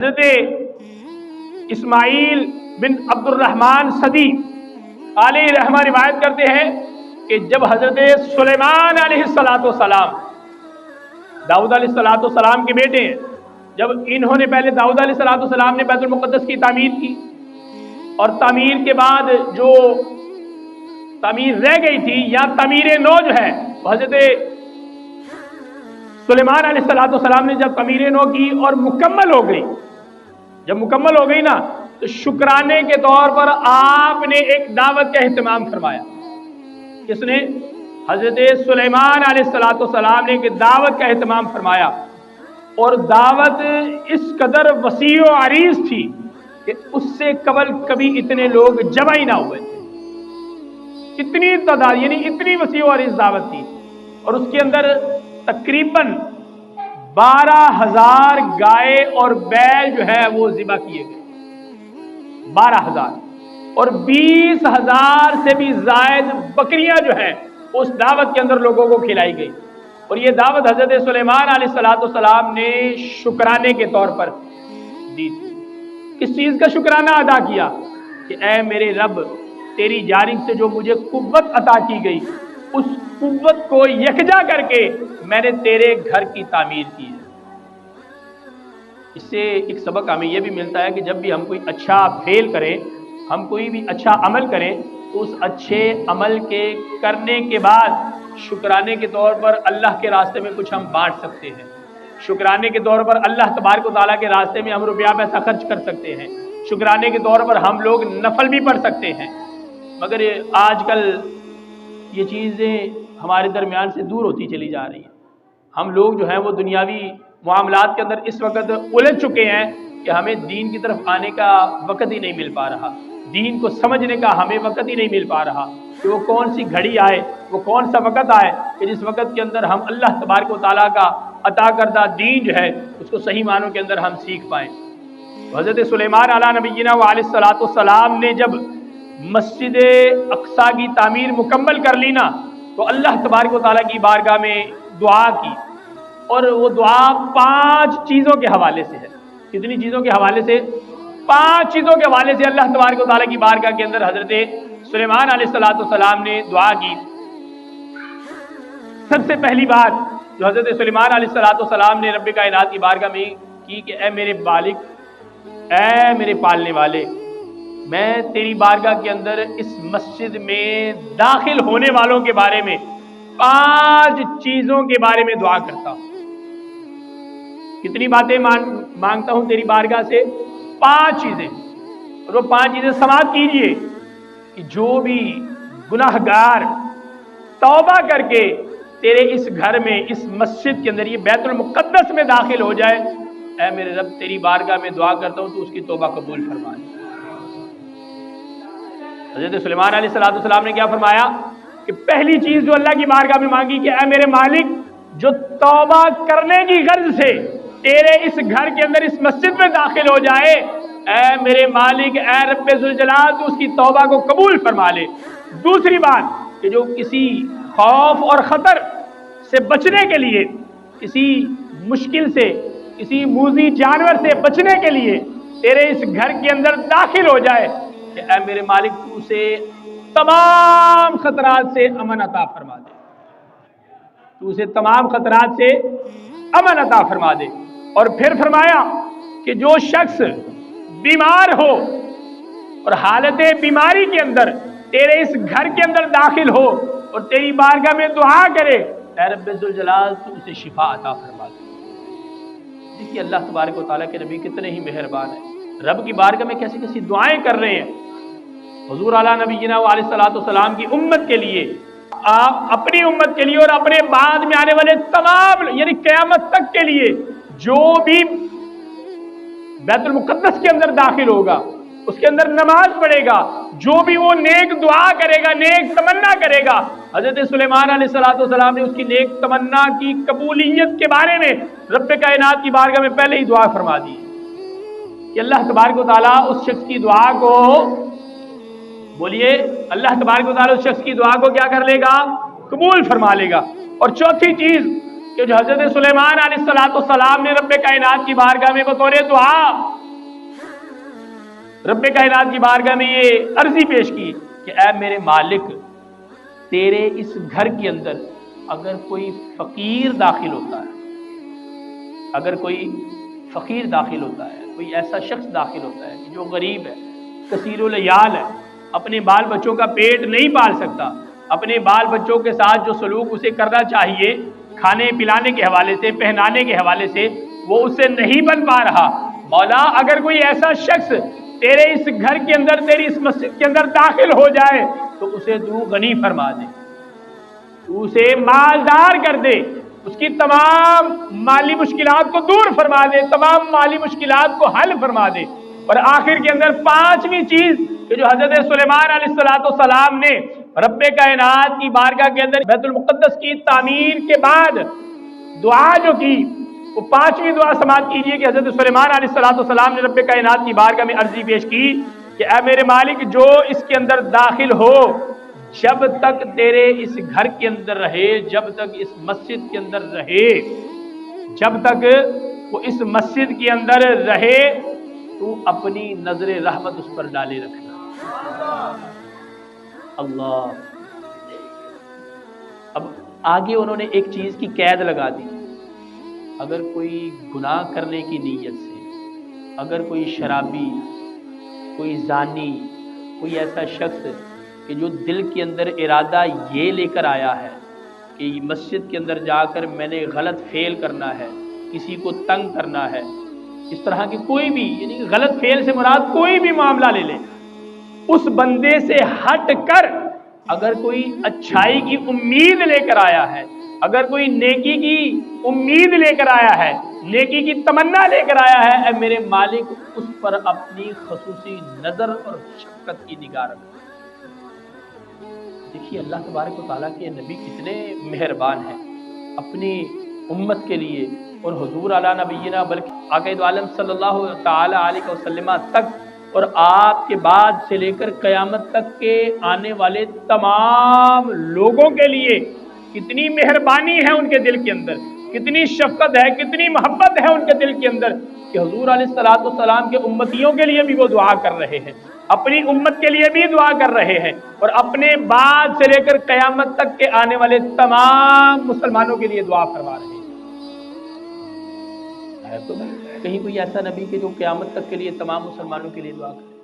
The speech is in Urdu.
حضرت اسماعیل بن عبد الرحمن صدی علیہ رحمہ روایت کرتے ہیں کہ جب حضرت سلیمان علیہ السلام داؤد علیہ السلام کے بیٹے ہیں، جب انہوں نے پہلے داؤد علیہ السلام نے بیت المقدس کی تعمیر کی، اور تعمیر کے بعد جو تعمیر رہ گئی تھی یا تعمیر نو جو ہے حضرت سلیمان علیہ السلام نے جب تعمیر نو کی اور مکمل ہو گئی، جب مکمل ہو گئی نا تو شکرانے کے طور پر آپ نے ایک دعوت کا اہتمام فرمایا۔ کس نے؟ حضرت سلیمان علیہ السلام نے ایک دعوت کا اہتمام فرمایا، اور دعوت اس قدر وسیع و عریض تھی کہ اس سے قبل کبھی اتنے لوگ جمع ہی نہ ہوئے تھے، اتنی تعداد، یعنی اتنی وسیع و عریض دعوت تھی، اور اس کے اندر تقریباً 12,000 گائے اور بیل جو ہے وہ ذبح کیے گئے، 12,000، اور 20,000 سے بھی زائد بکریاں جو ہیں اس دعوت کے اندر لوگوں کو کھلائی گئی۔ اور یہ دعوت حضرت سلیمان علیہ السلام نے شکرانے کے طور پر دی تھی۔ کس چیز کا شکرانہ ادا کیا؟ کہ اے میرے رب، تیری جانب سے جو مجھے قوت عطا کی گئی، اس قوت کو یکجا کر کے میں نے تیرے گھر کی تعمیر کی ہے۔ اس سے ایک سبق ہمیں یہ بھی ملتا ہے کہ جب بھی ہم کوئی اچھا فعل کریں، ہم کوئی بھی اچھا عمل کریں، تو اس اچھے عمل کے کرنے کے بعد شکرانے کے طور پر اللہ کے راستے میں کچھ ہم بانٹ سکتے ہیں، شکرانے کے طور پر اللہ تبارک و تعالیٰ کے راستے میں ہم روپیہ پیسہ خرچ کر سکتے ہیں، شکرانے کے طور پر ہم لوگ نفل بھی پڑھ سکتے ہیں۔ مگر آج کل یہ چیزیں ہمارے درمیان سے دور ہوتی چلی جا رہی ہیں۔ ہم لوگ جو ہیں وہ دنیاوی معاملات کے اندر اس وقت الجھ چکے ہیں کہ ہمیں دین کی طرف آنے کا وقت ہی نہیں مل پا رہا، دین کو سمجھنے کا ہمیں وقت ہی نہیں مل پا رہا کہ وہ کون سی گھڑی آئے، وہ کون سا وقت آئے کہ جس وقت کے اندر ہم اللہ تبارک و تعالیٰ کا عطا کردہ دین جو ہے اس کو صحیح معنوں کے اندر ہم سیکھ پائیں۔ حضرت سلیمان علیہ نبینا علیہ السلام نے جب مسجد اقصیٰ کی تعمیر مکمل کر لی نا تو اللہ تبارک و تعالیٰ کی بارگاہ میں دعا کی، اور وہ دعا 5 چیزوں کے حوالے سے ہے۔ کتنی چیزوں کے حوالے سے؟ 5 چیزوں کے حوالے سے اللہ تبارک و تعالیٰ کی بارگاہ کے اندر حضرت سلیمان علیہ السلام نے دعا کی۔ سب سے پہلی بات جو حضرت سلیمان علیہ السلام نے رب کائنات کی بارگاہ میں کی کہ اے میرے بالک، اے میرے پالنے والے، میں تیری بارگاہ کے اندر اس مسجد میں داخل ہونے والوں کے بارے میں 5 چیزوں کے بارے میں دعا کرتا ہوں۔ کتنی باتیں مانگتا ہوں تیری بارگاہ سے؟ 5 چیزیں، اور وہ 5 چیزیں سماعت کیجئے کہ جو بھی گناہگار توبہ کر کے تیرے اس گھر میں، اس مسجد کے اندر، یہ بیت المقدس میں داخل ہو جائے، اے میرے رب تیری بارگاہ میں دعا کرتا ہوں تو اس کی توبہ قبول فرما۔ حضرت سلیمان علیہ السلام نے کیا فرمایا کہ پہلی چیز جو اللہ کی بارگاہ میں مانگی کہ اے میرے مالک، جو توبہ کرنے کی غرض سے تیرے اس گھر کے اندر، اس مسجد میں داخل ہو جائے، اے میرے مالک، اے رب ذوالجلال، تو اس کی توبہ کو قبول فرما لے۔ دوسری بات کہ جو کسی خوف اور خطر سے بچنے کے لیے، کسی مشکل سے، کسی موذی جانور سے بچنے کے لیے تیرے اس گھر کے اندر داخل ہو جائے کہ اے میرے مالک، تو اسے تمام خطرات سے امن عطا فرما دے، تو اسے تمام خطرات سے امن عطا فرما دے۔ اور پھر فرمایا کہ جو شخص بیمار ہو اور حالت بیماری کے اندر تیرے اس گھر کے اندر داخل ہو اور تیری بارگاہ میں دعا کرے، اے رب ذوالجلال، تو اسے شفا عطا فرما دے۔ دیکھیے اللہ تبارک و تعالیٰ کے نبی کتنے ہی مہربان ہیں، رب کی بارگاہ میں کیسی کیسی دعائیں کر رہے ہیں۔ حضور علیہ نبینا علیہ السلام کی امت کے لیے، آپ اپنی امت کے لیے، اور اپنے بعد میں آنے والے تمام، یعنی قیامت تک کے لیے جو بھی بیت المقدس کے اندر داخل ہوگا، اس کے اندر نماز پڑھے گا، جو بھی وہ نیک دعا کرے گا، نیک تمنا کرے گا، حضرت سلیمان علیہ السلام نے اس کی نیک تمنا کی قبولیت کے بارے میں رب کائنات کی بارگاہ میں پہلے ہی دعا فرما دی کہ اللہ تبارک و تعالیٰ اس شخص کی دعا کو، بولیے، اللہ تبارک و تعالیٰ اس شخص کی دعا کو کیا کر لے گا؟ قبول فرما لے گا۔ اور چوتھی چیز کہ کہ جو حضرت سلیمان علیہ السلام نے رب کائنات کی بارگاہ میں بطور دعا رب کائنات کی بارگاہ میں یہ عرضی پیش کی کہ اے میرے مالک، تیرے اس گھر کے اندر اگر کوئی فقیر داخل ہوتا ہے، اگر کوئی فقیر داخل ہوتا ہے، کوئی ایسا شخص داخل ہوتا ہے کہ جو غریب ہے، کثیر الیال ہے، اپنے بال بچوں کا پیٹ نہیں پال سکتا، اپنے بال بچوں کے ساتھ جو سلوک اسے کرنا چاہیے کھانے پلانے کے حوالے سے، پہنانے کے حوالے سے، وہ اسے نہیں بن پا رہا، مولا اگر کوئی ایسا شخص تیرے اس گھر کے اندر، تیری اس مسجد کے اندر داخل ہو جائے تو اسے تو غنی فرما دے، تو اسے مالدار کر دے، اس کی تمام مالی مشکلات کو دور فرما دے، تمام مالی مشکلات کو حل فرما دے۔ اور آخر کے اندر پانچویں چیز کہ جو حضرت سلیمان علیہ السلام نے رب کائنات کی بارگاہ کے اندر بیت المقدس کی تعمیر کے بعد دعا جو کی، وہ پانچویں دعا سماعت کیجئے کہ حضرت سلیمان علیہ السلام نے رب کائنات کی بارگاہ میں عرضی پیش کی کہ اے میرے مالک، جو اس کے اندر داخل ہو جب تک تیرے اس گھر کے اندر رہے، جب تک اس مسجد کے اندر رہے، جب تک وہ اس مسجد کے اندر رہے، تو اپنی نظر رحمت اس پر ڈالے رکھنا۔ اللہ، اب آگے انہوں نے ایک چیز کی قید لگا دی، اگر کوئی گناہ کرنے کی نیت سے، اگر کوئی شرابی، کوئی زانی، کوئی ایسا شخص کہ جو دل کے اندر ارادہ یہ لے کر آیا ہے کہ مسجد کے اندر جا کر میں نے غلط فعل کرنا ہے، کسی کو تنگ کرنا ہے، اس طرح کی کوئی بھی، یعنی غلط فعل سے مراد کوئی بھی معاملہ لے لیں، اس بندے سے ہٹ کر اگر کوئی اچھائی کی امید لے کر آیا ہے، اگر کوئی نیکی کی امید لے کر آیا ہے، نیکی کی تمنا لے کر آیا ہے، اے میرے مالک اس پر اپنی خصوصی نظر اور شفقت کی نگاہ رکھ۔ دیکھیے اللہ تبارک و تعالیٰ کے نبی کتنے مہربان ہیں اپنی امت کے لیے، اور حضور علی نبینا بلکہ آقا دو عالم صلی اللہ تعالی علیہ وسلم تک، اور آپ کے بعد سے لے کر قیامت تک کے آنے والے تمام لوگوں کے لیے کتنی مہربانی ہے ان کے دل کے اندر، کتنی شفقت ہے، کتنی محبت ہے ان کے دل کے اندر کہ حضور علیہ السلام کے امتیوں کے لیے بھی وہ دعا کر رہے ہیں، اپنی امت کے لیے بھی دعا کر رہے ہیں، اور اپنے بعد سے لے کر قیامت تک کے آنے والے تمام مسلمانوں کے لیے دعا فرما رہے ہیں۔ ہے تو کہیں کوئی ایسا نبی کہ جو قیامت تک کے لیے تمام مسلمانوں کے لیے دعا کرے؟